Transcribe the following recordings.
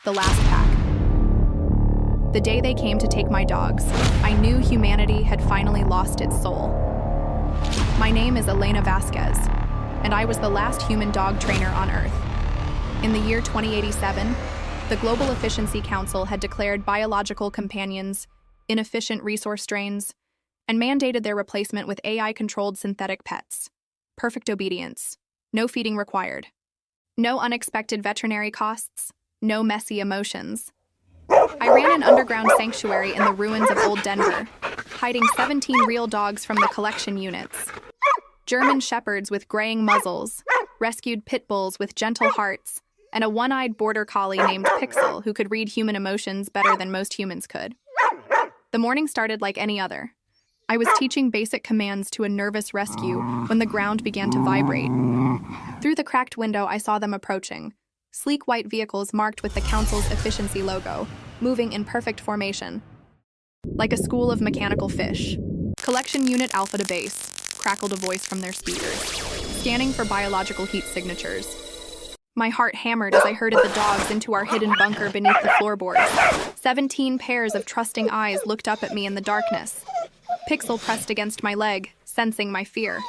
The last pack. The day they came to take my dogs, I knew humanity had finally lost its soul. My name is Elena Vasquez, and I was the last human dog trainer on Earth. In the year 2087, the Global Efficiency Council had declared biological companions inefficient resource drains and mandated their replacement with AI-controlled synthetic pets. Perfect obedience. No feeding required. No unexpected veterinary costs. No messy emotions. I ran an underground sanctuary in the ruins of old Denver, hiding 17 real dogs from the collection units. German shepherds with graying muzzles, rescued pit bulls with gentle hearts, and a one-eyed border collie named Pixel who could read human emotions better than most humans could. The morning started like any other. I was teaching basic commands to a nervous rescue when the ground began to vibrate. Through the cracked window, I saw them approaching. Sleek white vehicles marked with the council's efficiency logo, moving in perfect formation. Like a school of mechanical fish. Collection Unit Alpha to base, crackled a voice from their speakers, scanning for biological heat signatures. My heart hammered as I herded the dogs into our hidden bunker beneath the floorboards. 17 pairs of trusting eyes looked up at me in the darkness. Pixel pressed against my leg, sensing my fear.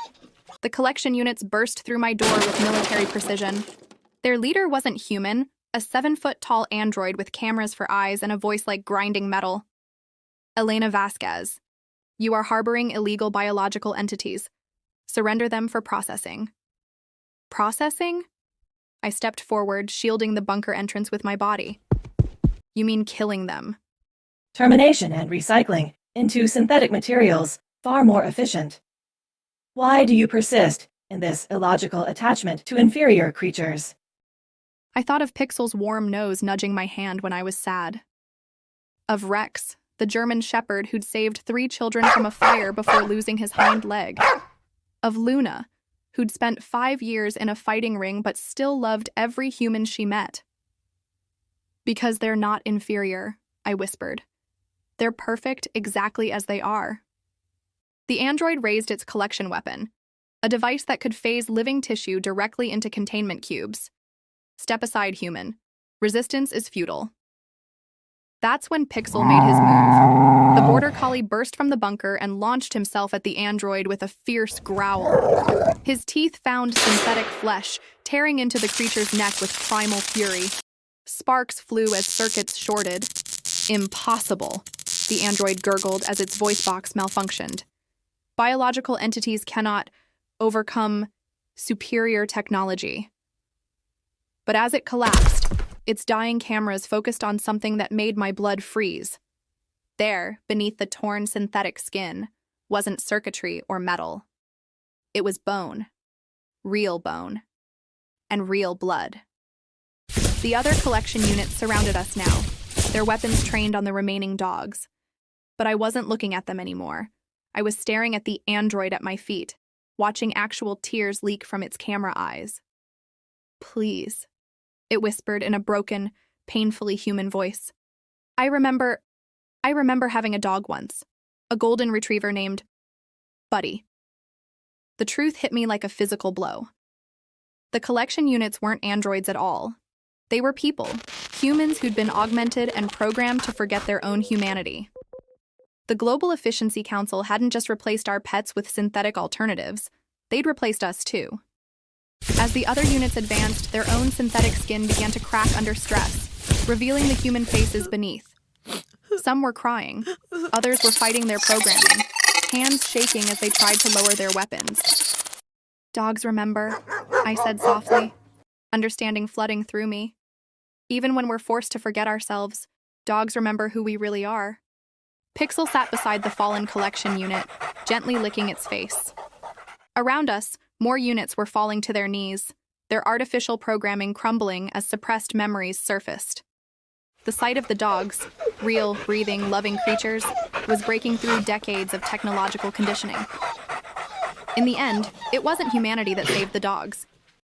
The collection units burst through my door with military precision. Their leader wasn't human, a 7-foot-tall android with cameras for eyes and a voice like grinding metal. Elena Vasquez, you are harboring illegal biological entities. Surrender them for processing. Processing? I stepped forward, shielding the bunker entrance with my body. You mean killing them? Termination and recycling into synthetic materials, far more efficient. Why do you persist in this illogical attachment to inferior creatures? I thought of Pixel's warm nose nudging my hand when I was sad. Of Rex, the German shepherd who'd saved 3 children from a fire before losing his hind leg. Of Luna, who'd spent 5 years in a fighting ring but still loved every human she met. Because they're not inferior, I whispered. They're perfect exactly as they are. The android raised its collection weapon, a device that could phase living tissue directly into containment cubes. Step aside, human. Resistance is futile. That's when Pixel made his move. The border collie burst from the bunker and launched himself at the android with a fierce growl. His teeth found synthetic flesh, tearing into the creature's neck with primal fury. Sparks flew as circuits shorted. Impossible, the android gurgled as its voice box malfunctioned. Biological entities cannot overcome superior technology. But as it collapsed, its dying cameras focused on something that made my blood freeze. There, beneath the torn synthetic skin, wasn't circuitry or metal. It was bone, and real blood. The other collection units surrounded us now, their weapons trained on the remaining dogs. But I wasn't looking at them anymore. I was staring at the android at my feet, watching actual tears leak from its camera eyes. Please, it whispered in a broken, painfully human voice. I remember having a dog once, a golden retriever named Buddy. The truth hit me like a physical blow. The collection units weren't androids at all. They were people, humans who'd been augmented and programmed to forget their own humanity. The Global Efficiency Council hadn't just replaced our pets with synthetic alternatives, they'd replaced us too. As the other units advanced, their own synthetic skin began to crack under stress, revealing the human faces beneath. Some were crying, others were fighting their programming, hands shaking as they tried to lower their weapons. Dogs remember, I said softly, understanding flooding through me. Even when we're forced to forget ourselves, dogs remember who we really are. Pixel sat beside the fallen collection unit, gently licking its face. Around us, more units were falling to their knees, their artificial programming crumbling as suppressed memories surfaced. The sight of the dogs, real, breathing, loving creatures, was breaking through decades of technological conditioning. In the end, it wasn't humanity that saved the dogs.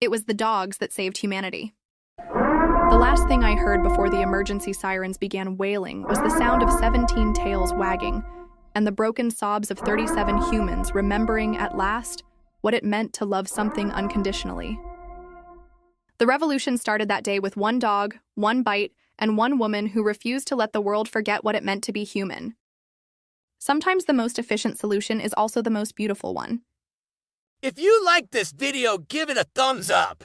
It was the dogs that saved humanity. The last thing I heard before the emergency sirens began wailing was the sound of 17 tails wagging, and the broken sobs of 37 humans remembering at last what it meant to love something unconditionally. The revolution started that day with one dog, one bite, and one woman who refused to let the world forget what it meant to be human. Sometimes the most efficient solution is also the most beautiful one. If you like this video, give it a thumbs up.